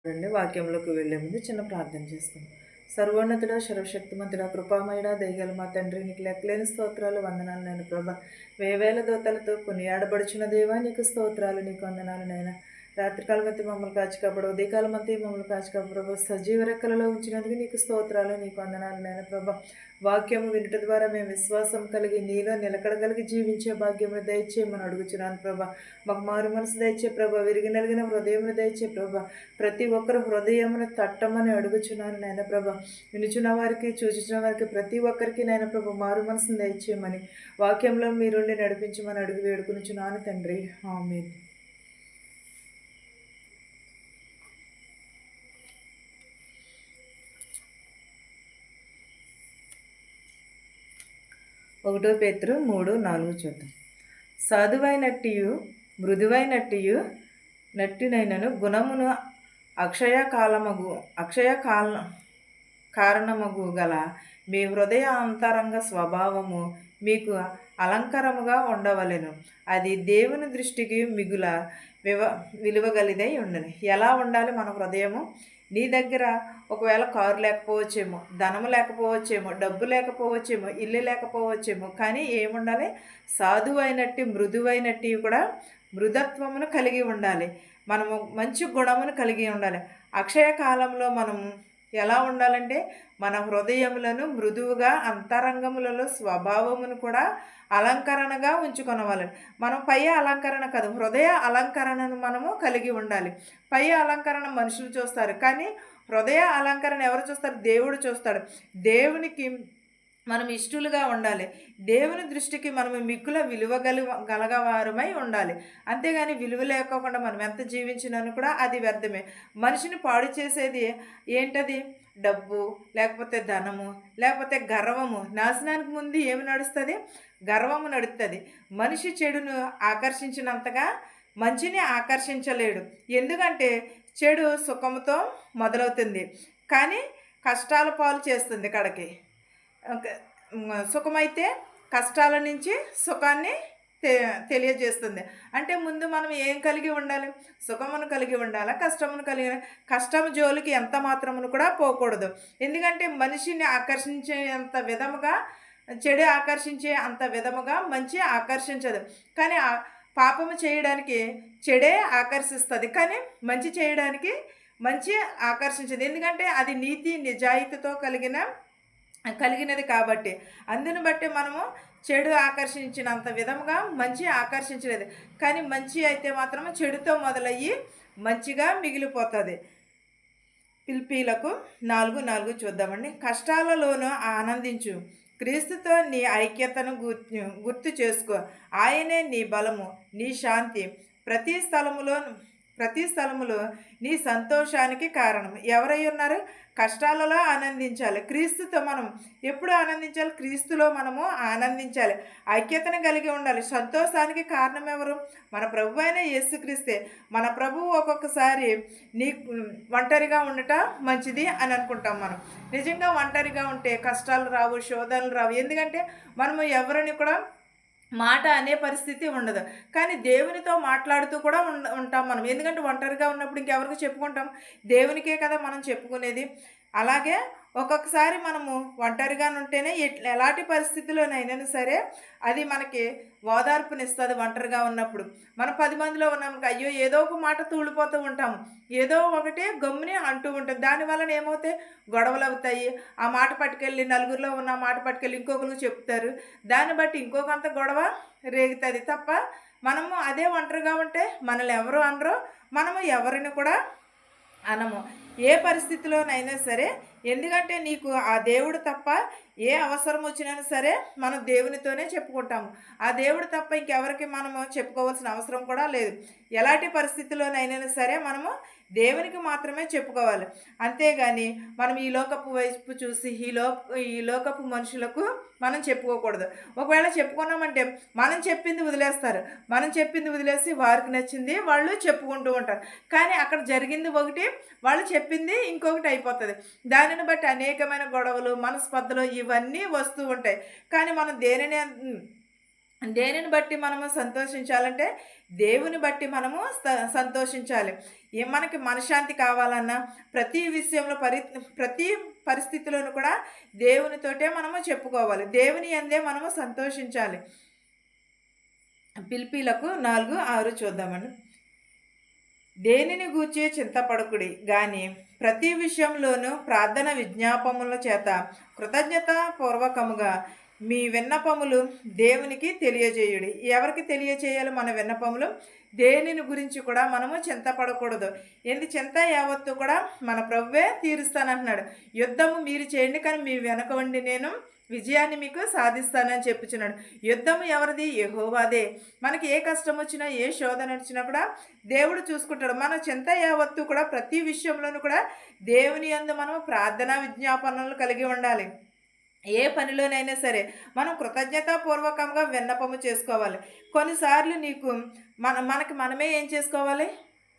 రండి వాక్యంలోకి వెళ్ళే ముందు చిన్న ప్రార్థన చేసుకుందాం. సర్వోన్నతుడ, సర్వశక్తిమంతుడ, కృపామయుడ, దయగల మా తండ్రి, నీకు లెక్కలేని స్తోత్రాలు, వందనాలు నాయన ప్రభా. వేవేల దూతలతో కొనియాడబడుచున్న దేవా, నీకు స్తోత్రాలు, నీకు వందనాలు నాయన. రాత్రికాలం అంతా మమ్మల్ని కాచికాపడు, ఉదయకాలం అంతా మమ్మల్ని కాచికాపడు ప్రభా. సజీవ రెక్కలలో ఉంచినందుకు నీకు స్తోత్రాలు, నీకు వందనాలు నాయన ప్రభా. వాక్యము వినుట ద్వారా మేము విశ్వాసం కలిగి నీలో నిలకడగలిగి జీవించే భాగ్యమును దయచేయమని అడుగుచున్నాను ప్రభా. మాకు మారు మనసు దయచే ప్రభా, విరిగి నలిగిన హృదయమును దయచే ప్రభా. ప్రతి ఒక్కరు హృదయమును తట్టమని అడుగుచున్నాను నాయన ప్రభా. వినుచున్న వారికి, చూచుచున్న వారికి, ప్రతి ఒక్కరికి నాయన ప్రభా మారు మనసును దయచేయమని వాక్యంలో మీరుండి నడిపించమని అడుగు వేడుకునిచున్నాను తండ్రి. ఆమేన్. ఒకటో పేతురు 3:4 చూద్దాం. సాధువైనట్టియు మృదువైనట్టియు నట్టినైనను గుణమును కారణమగు గల మీ హృదయ అంతరంగ స్వభావము మీకు అలంకారముగా ఉండవలెను. అది దేవుని దృష్టికి మిగుల విలువగలిదై ఉండను. ఎలా ఉండాలి మన హృదయము? నీ దగ్గర ఒకవేళ కారు లేకపోవచ్చేమో, ధనము లేకపోవచ్చేమో, డబ్బు లేకపోవచ్చేమో, ఇల్లు లేకపోవచ్చేమో, కానీ ఏముండాలి? సాధువైనట్టు మృదువైనట్టు కూడా మృదత్వమును కలిగి ఉండాలి. మనము మంచి గుణమును కలిగి ఉండాలి. అక్షయ కాలంలో మనము ఎలా ఉండాలంటే మన హృదయములను మృదువుగా, అంతరంగములలో స్వభావమును కూడా అలంకరణగా ఉంచుకొనవాలి. మనం పై అలంకరణ కాదు, హృదయ అలంకరణను మనము కలిగి ఉండాలి. పై అలంకరణ మనుషులు చూస్తారు, కానీ హృదయ అలంకరణ ఎవరు చూస్తారు? దేవుడు చూస్తాడు. దేవునికి మనం ఇష్టలుగా ఉండాలి. దేవుని దృష్టికి మనము మిక్కుల గలగవారమై ఉండాలి. అంతేగాని విలువ లేకోకుండా మనం ఎంత జీవించినాను కూడా అది వ్యర్థమే. మనిషిని పాడు చేసేది ఏంటది? డబ్బు, లేకపోతే ధనము, లేకపోతే గర్వము. నాశనానికి ముందు ఏమి నడుస్తుంది? గర్వము నడుస్తుంది. మనిషి చెడును ఆకర్షించినంతగా మంచిని ఆకర్షించలేడు. ఎందుకంటే చెడు సుఖముతో మొదలవుతుంది, కానీ కష్టాల పాలు చేస్తుంది కడకి. సుఖమైతే కష్టాల నుంచి సుఖాన్ని తెలియజేస్తుంది. అంటే ముందు మనం ఏం కలిగి ఉండాలి? సుఖమును కలిగి ఉండాలి, కష్టమును కలిగి. కష్టము జోలికి ఎంత మాత్రమును కూడా పోకూడదు. ఎందుకంటే మనిషిని ఆకర్షించేంత విధముగా చెడు ఆకర్షించే అంత విధముగా మంచి ఆకర్షించదు. కానీ పాపము చేయడానికి చెడే ఆకర్షిస్తుంది, కానీ మంచి చేయడానికి మంచి ఆకర్షించదు. ఎందుకంటే అది నీతి నిజాయితీతో కలిగినది కాబట్టి. అందుని బట్టి మనము చెడు ఆకర్షించినంత విధముగా మంచి ఆకర్షించలేదు. కానీ మంచి అయితే మాత్రము చెడుతో మొదలయ్యి మంచిగా మిగిలిపోతుంది. ఫిలిప్పీయులకు 4:4 చూద్దామండి. కష్టాలలోనూ ఆనందించు, క్రీస్తుతో నీ ఐక్యతను గుర్తు చేసుకో. ఆయనే నీ బలము, నీ శాంతి, ప్రతి స్థలములో నీ సంతోషానికి కారణం. ఎవరై ఉన్నారు? కష్టాలలో ఆనందించాలి. క్రీస్తుతో మనం ఎప్పుడు ఆనందించాలి? క్రీస్తులో మనము ఆనందించాలి. ఐక్యతను కలిగి ఉండాలి. సంతోషానికి కారణం ఎవరు? మన ప్రభు అయిన యేసుక్రీస్తే. మన ప్రభువు ఒక్కొక్కసారి ఒంటరిగా ఉండటం మంచిది అని అనుకుంటాం. మనం నిజంగా ఒంటరిగా ఉంటే కష్టాలు రావు, శోధనలు రావు. ఎందుకంటే మనము ఎవరిని కూడా మాట అనే పరిస్థితి ఉండదు. కానీ దేవునితో మాట్లాడుతూ కూడా ఉంటాం మనం. ఎందుకంటే ఒంటరిగా ఉన్నప్పుడు ఇంకెవరికి చెప్పుకుంటాం? దేవునికే కదా మనం చెప్పుకునేది. అలాగే ఒక్కొక్కసారి మనము ఒంటరిగా ఉంటేనే ఎలాంటి పరిస్థితుల్లోనైనా సరే అది మనకి ఓదార్పునిస్తుంది. ఒంటరిగా ఉన్నప్పుడు మనం 10 మందిలో ఉన్నాం, అయ్యో ఏదో ఒక మాట తూలిపోతూ ఉంటాము, ఏదో ఒకటి గమ్ముని అంటూ ఉంటాం. దానివల్ల ఏమవుతాయి? గొడవలు అవుతాయి. ఆ మాట పట్టుకెళ్ళి నలుగురిలో ఉన్న మాట పట్టుకెళ్ళి ఇంకొకరికి చెప్తారు. దాన్ని బట్టి ఇంకొకంత గొడవ రేగుతుంది తప్ప మనము అదే ఒంటరిగా ఉంటే మనల్ని ఎవరు అనరు, మనము ఎవరిని కూడా అనము ఏ పరిస్థితిలోనైనా సరే. ఎందుకంటే నీకు ఆ దేవుడు తప్ప ఏ అవసరం వచ్చినా సరే మనం దేవునితోనే చెప్పుకుంటాము. ఆ దేవుడు తప్ప ఇంకెవరికి మనము చెప్పుకోవాల్సిన అవసరం కూడా లేదు. ఎలాంటి పరిస్థితుల్లోనైనా సరే మనము దేవునికి మాత్రమే చెప్పుకోవాలి. అంతేగాని మనం ఈ లోకపు వైపు చూసి ఈ లోకపు మనుషులకు మనం చెప్పుకోకూడదు. ఒకవేళ చెప్పుకున్నామంటే మనం చెప్పింది వదిలేస్తారు. మనం చెప్పింది వదిలేసి వారికి నచ్చింది వాళ్ళు చెప్పుకుంటూ ఉంటారు. కానీ అక్కడ జరిగింది ఒకటి, వాళ్ళు చెప్పింది ఇంకొకటి అయిపోతుంది. దానిని బట్టి అనేకమైన గొడవలు, మనస్పర్ధలు ఇవన్నీ వస్తూ ఉంటాయి. కానీ మనం దేనిని దేనిని బట్టి మనము సంతోషించాలంటే దేవుని బట్టి మనము సంతోషించాలి. మనకి మనశ్శాంతి కావాలన్నా ప్రతి విషయంలో ప్రతి పరిస్థితిలోనూ కూడా దేవునితోటే మనము చెప్పుకోవాలి. దేవుని యందే మనము సంతోషించాలి. పిలిపిలకు 4:6 చూద్దామండి. దేనిని గూర్చి చింతపడకుడి గాని ప్రతి విషయంలోనూ ప్రార్థన విజ్ఞాపముల చేత కృతజ్ఞతాపూర్వకముగా మీ విన్నపములు దేవునికి తెలియజేయుడి. ఎవరికి తెలియజేయాలి మన విన్నపములు? దేనిని గురించి కూడా మనము చింతపడకూడదు. చింత యావత్తు కూడా మన ప్రభువే తీరుస్తానంటున్నాడు. యుద్ధము మీరు చేయండి, కానీ మీ వెనక ఉండి నేను విజయాన్ని మీకు సాధిస్తానని చెప్పుచున్నాడు. యుద్ధము ఎవరిది? యెహోవాదే. మనకి ఏ కష్టం వచ్చినా, ఏ శోధన వచ్చినా కూడా దేవుడు చూసుకుంటాడు. మన చింత యావత్తు కూడా ప్రతి విషయంలోనూ కూడా దేవుని యందు మనం ప్రార్థనా విజ్ఞాపనలు కలిగి ఉండాలి. ఏ పనిలోనైనా సరే మనం కృతజ్ఞతాపూర్వకంగా విన్నపము చేసుకోవాలి. కొన్నిసార్లు మనకి మనమే ఏం చేసుకోవాలి?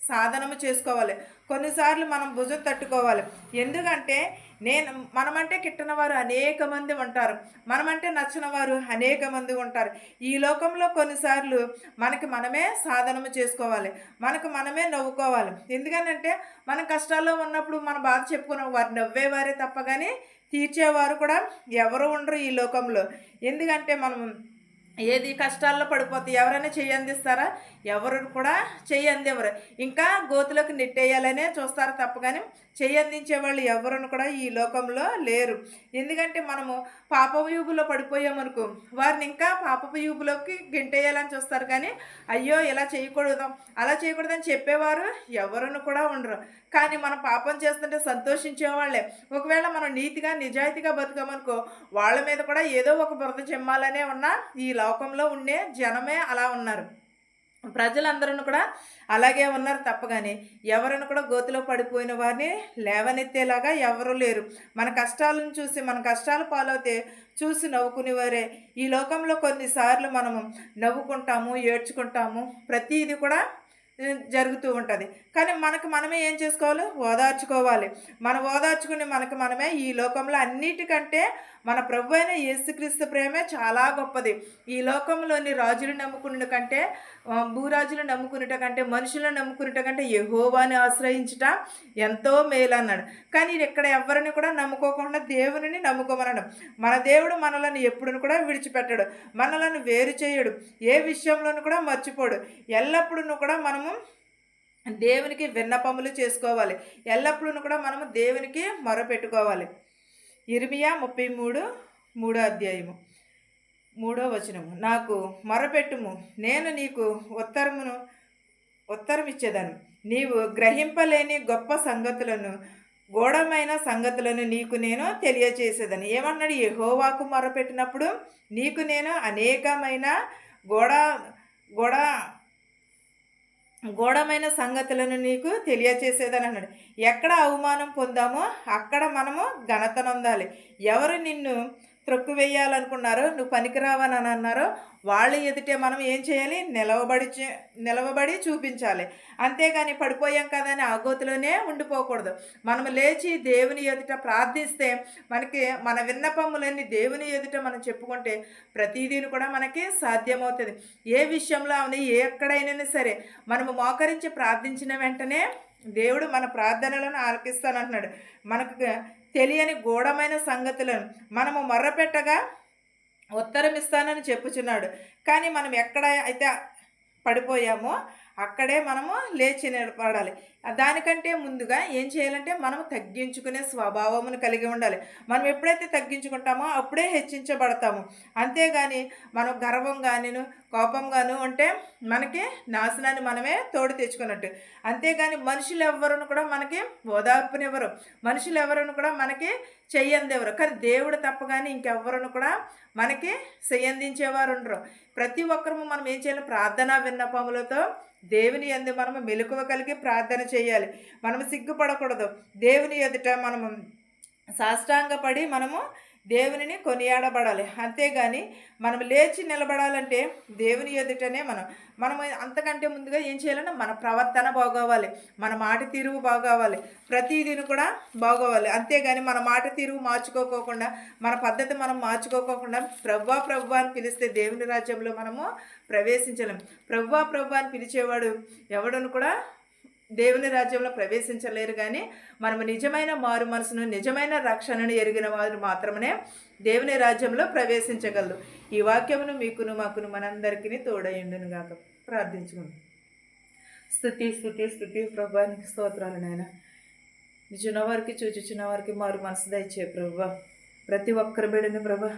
సాధనము చేసుకోవాలి. కొన్నిసార్లు మనం భుజం తట్టుకోవాలి. ఎందుకంటే మనమంటే కిట్టని వారు అనేక మంది ఉంటారు, మనమంటే నచ్చిన వారు అనేక మంది ఉంటారు. ఈ లోకంలో కొన్నిసార్లు మనకి మనమే సాధనము చేసుకోవాలి, మనకు మనమే నవ్వుకోవాలి. ఎందుకనంటే మనం కష్టాల్లో ఉన్నప్పుడు మన బాధ చెప్పుకున్న వారు నవ్వేవారే తప్ప కానీ తీర్చేవారు కూడా ఎవరు ఉండరు ఈ లోకంలో. ఎందుకంటే మనం ఏది కష్టాల్లో పడిపోతే ఎవరైనా చెయ్యి అందిస్తారా? ఎవరు కూడా చెయ్యి అందేవారు. ఇంకా గోతులకు నెట్టేయాలనే చూస్తారు తప్ప కానీ చెయ్యి అందించే వాళ్ళు ఎవరును కూడా ఈ లోకంలో లేరు. ఎందుకంటే మనము పాపయూబులో పడిపోయామనుకో, వారిని ఇంకా పాపయూబులోకి గెంటేయాలని చూస్తారు, కానీ అయ్యో ఇలా చేయకూడదు, అలా చేయకూడదని చెప్పేవారు ఎవరును కూడా ఉండరు. కానీ మనం పాపం చేస్తుంటే సంతోషించేవాళ్ళే. ఒకవేళ మనం నీతిగా నిజాయితీగా బతుకామనుకో, వాళ్ళ మీద కూడా ఏదో ఒక బురద చెమ్మాలనే ఉన్నా ఈ లోకంలో ఉండే జనమే అలా ఉన్నారు. ప్రజలందరూ కూడా అలాగే ఉన్నారు తప్ప కానీ ఎవరైనా కూడా గోతిలో పడిపోయిన వారిని లేవనెత్తేలాగా ఎవరూ లేరు. మన కష్టాలను చూసి, మన కష్టాలు పాలవుతే చూసి నవ్వుకునేవారే. ఈ లోకంలో కొన్నిసార్లు మనము నవ్వుకుంటాము, ఏడ్చుకుంటాము, ప్రతిదీ కూడా జరుగుతూ ఉంటుంది. కానీ మనకు మనమే ఏం చేసుకోవాలి? ఓదార్చుకోవాలి. మనం ఓదార్చుకుని మనకు మనమే ఈ లోకంలో అన్నిటికంటే మన ప్రభు అయిన యేసుక్రీస్తు ప్రేమే చాలా గొప్పది. ఈ లోకంలోని రాజులు నమ్ముకునే కంటే, భూరాజులు నమ్ముకునేట కంటే, మనుషులను నమ్ముకునేట కంటే యెహోవాని ఆశ్రయించుట ఎంతో మేలు అన్నాడు. కానీ ఇక్కడ ఎవరిని కూడా నమ్ముకోకుండా దేవునిని నమ్ముకోమన్నాడు. మన దేవుడు మనలను ఎప్పుడును కూడా విడిచిపెట్టడు, మనలను వేరు చేయడు, ఏ విషయంలోనూ కూడా మర్చిపోడు. ఎల్లప్పుడూ కూడా మనము దేవునికి విన్నపములు చేసుకోవాలి. ఎల్లప్పుడూ కూడా మనము దేవునికి మొరపెట్టుకోవాలి. ఇర్మియా 33:3 3 నాకు మొరపెట్టుము, నేను నీకు ఉత్తరమిచ్చేదను. నీవు గ్రహింపలేని గొప్ప సంగతులను, గూఢమైన సంగతులను నీకు నేను తెలియచేసేదని. ఏమన్నాడు? యెహోవాకు మొరపెట్టినప్పుడు నీకు నేను అనేకమైన గూఢమైన సంగతులను నీకు తెలియచేసేదని అన్నాడు. ఎక్కడ అవమానం పొందామో అక్కడ మనము ఘనత నొందాలి. ఎవరు నిన్ను త్రొక్కివేయాలనుకున్నారో, నువ్వు పనికిరావని అన్నారో వాళ్ళ ఎదుటే మనం ఏం చేయాలి? నిలవబడి చూపించాలి. అంతేగాని పడిపోయాం కదా అని ఆ గోతిలోనే ఉండిపోకూడదు. మనం లేచి దేవుని ఎదుట ప్రార్థిస్తే, మనకి మన విన్నపములన్నీ దేవుని ఎదుట మనం చెప్పుకుంటే ప్రతిదీని కూడా మనకి సాధ్యమవుతుంది. ఏ విషయంలో అవును, ఎక్కడైనా సరే మనము మోకరించి ప్రార్థించిన వెంటనే దేవుడు మన ప్రార్థనలను ఆలకిస్తానంటున్నాడు. మనకు తెలియని గూఢమైన సంగతులను మనము మొర్రపెట్టగా ఉత్తరం ఇస్తానని చెప్పుచున్నాడు. కానీ మనం ఎక్కడ అయితే పడిపోయామో అక్కడే మనము లేచి నిలబడాలి. దానికంటే ముందుగా ఏం చేయాలంటే మనము తగ్గించుకునే స్వభావమును కలిగి ఉండాలి. మనం ఎప్పుడైతే తగ్గించుకుంటామో అప్పుడే హెచ్చించబడతాము. అంతేగాని మనం గర్వంగాను కోపంగాను ఉంటే మనకి నాశనాన్ని మనమే తోడు తెచ్చుకున్నట్టు. అంతేగాని మనుషులు ఎవరును కూడా మనకి ఓదార్పునివ్వరు, మనుషులు ఎవరును కూడా మనకి చెయ్యందేవరు. కానీ దేవుడు తప్ప కానీ ఇంకెవ్వరును కూడా మనకి చెయ్యందించేవారు ఉండరు. ప్రతి ఒక్కరము మనం ఏం చేయాలి? ప్రార్థనా విన్నపములతో దేవుని యందు మనము మెలకువ కలిగి ప్రార్థన చేయాలి. మనము సిగ్గుపడకూడదు. దేవుని ఎదుట మనము సాష్టాంగపడి మనము దేవునిని కొనియాడబడాలి. అంతేగాని మనం లేచి నిలబడాలంటే దేవుని ఎదుటనే మనం అంతకంటే ముందుగా ఏం చేయాలంటే మన ప్రవర్తన బాగోవాలి, మన మాట తీరువు బాగోవాలి, ప్రతిదీని కూడా బాగోవాలి. అంతేగాని మన మాట తీరువు మార్చుకోకోకుండా, మన పద్ధతి మనం మార్చుకోకోకుండా ప్రభువా ప్రభువా అని పిలిస్తే దేవుని రాజ్యంలో మనము ప్రవేశించలేం. ప్రభువా ప్రభువా అని పిలిచేవాడు ఎవడను కూడా దేవుని రాజ్యంలో ప్రవేశించలేరు. కానీ మనము నిజమైన మారు మనసును, నిజమైన రక్షణను ఎరిగిన వారు మాత్రమే దేవుని రాజ్యంలో ప్రవేశించగలరు. ఈ వాక్యమును మీకును మాకును మనందరికీ తోడయుండును గాక. ప్రార్థించుకుందాం. స్తుతి స్తుతి స్తుతి ప్రభా, నీకు స్తోత్రాలు నాయన. నిజున్న వారికి చూచుచున్న వారికి మారు మనసు దయచే ప్రభా. ప్రతి ఒక్కరి బిడ్డని ప్రభా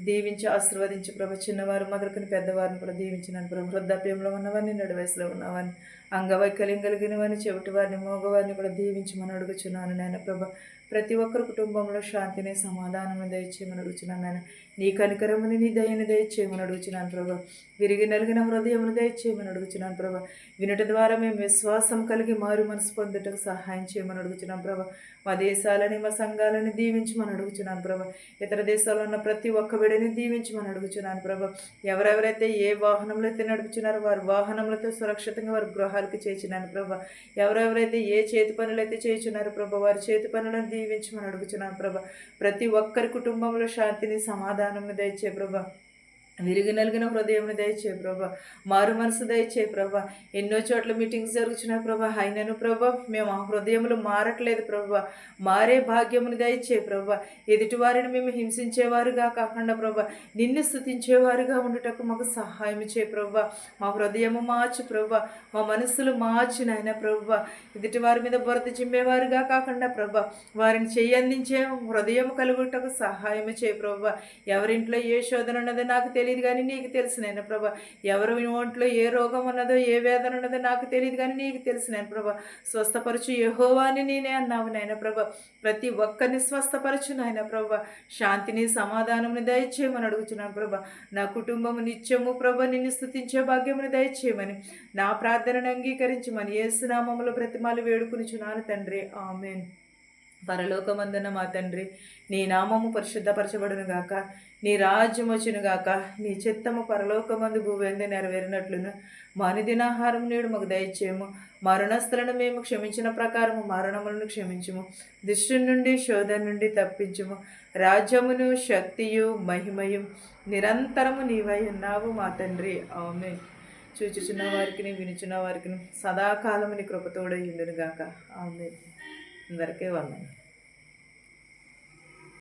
దీవించి ఆశీర్వదించి ప్రభ. చిన్నవారు మొదలుకొని పెద్దవారిని కూడా దీవించినాను ప్రభు. వృద్ధాప్యంలో ఉన్నవారిని, నడు వయసులో ఉన్నవారిని, అంగవైకల్యం కలిగిన వారిని, చెవిటి వారిని, మోగవారిని కూడా దీవించమని అడుగుచున్నాను నాయన ప్రభ. ప్రతి ఒక్కరి కుటుంబంలో శాంతిని, సమాధానం దయచేయమని అడుగుచున్నాను నాయన. నీ కనికరముని, నీ దయని దయచేయమని అడుగుచున్నాను ప్రభ. విరిగి నలిగిన హృదయమును దయచేయమని అడుగుచున్నాను ప్రభ. వినుట ద్వారా మేము విశ్వాసం కలిగి మారు మనసు పొందుటకు సహాయం చేయమని అడుగుచున్నాను ప్రభ. మా దేశాలని, మా సంఘాలని దీవించమని అడుగుచున్నాను ప్రభ. ఇతర దేశాల్లో ఉన్న ప్రతి ఒక్క బిడ్డని దీవించమని అడుగుచున్నాను ప్రభ. ఎవరెవరైతే ఏ వాహనంలో అయితే నడుపుచున్నారో వారి వాహనములతో సురక్షితంగా వారి గృహాలకు చేర్చినాను ప్రభ. ఎవరెవరైతే ఏ చేతి పనులు అయితే చేయుచున్నారో ప్రభ, వారి చేతి పనులను దీవించమని అడుగుచున్నాను ప్రభ. ప్రతి ఒక్కరి కుటుంబంలో శాంతిని, సమాధానం దయచే ప్రభ. విరిగి నలిగిన హృదయం దయచే ప్రభా. మారు మనసు దయచే ప్రభా. ఎన్నో చోట్ల మీటింగ్స్ జరుగుతున్నాయి ప్రభా. అయినను ప్రభా మేము ఆ హృదయములు మారట్లేదు ప్రభా. మారే భాగ్యమును దయచే ప్రభా. ఎదుటివారిని మేము హింసించేవారుగా కాకుండా ప్రభా, నిన్ను స్తుతించేవారుగా ఉండుటకు మాకు సహాయం చే ప్రభా. మా హృదయము మార్చు ప్రభా. మా మనస్సులు మార్చు నాయన ప్రభా. ఎదుటివారి మీద బురద చిమ్మేవారుగా కాకుండా ప్రభా, వారిని చెయ్యందించే హృదయం కలుగుటకు సహాయం చే ప్రభా. ఎవరింట్లో ఏ శోధన ఉన్నదో నాకు తెలియదు కానీ నీకు తెలుసు నాయన ప్రభా. ఎవరి ఒంట్లో ఏ రోగం ఉన్నదో, ఏ వేదన ఉన్నదో నాకు తెలియదు కానీ నీకు తెలుసు నాయన ప్రభా. స్వస్థపరచు యెహోవా అని నేనే అన్నావు నాయన ప్రభా. ప్రతి ఒక్కరిని స్వస్థపరచు నాయన ప్రభా. శాంతిని, సమాధానముని దయచేయమని అడుగుతున్నాను ప్రభా. నా కుటుంబము నిత్యము ప్రభా నిన్ను స్తుతించే భాగ్యముని దయచేయమని, నా ప్రార్థనను అంగీకరించమని యేసు నామములో బ్రతిమాలి వేడుకునిచున్నాను తండ్రి. ఆమేన్. పరలోకమందున మా తండ్రి, నీ నామము పరిశుద్ధపరచబడును గాక. నీ రాజ్యం వచ్చును గాక. నీ చిత్తము పరలోకమందు భూమిందు నెరవేరినట్లును మా అనుదినాహారం నేడు మాకు దయచేయము. మా రుణస్థులను మేము క్షమించిన ప్రకారము మరణములను క్షమించుము. దుష్టుని నుండి, శోధన నుండి తప్పించుము. రాజ్యమును, శక్తియు, మహిమయు నిరంతరము నీవై ఉన్నావు మా తండ్రి. ఆమేన్. చూచుచున్న వారికి, వినుచున్న వారికి సదాకాలము నీ కృపతోడై ఉండును గాక. ఆమేన్. అందరికీ వందనాలు.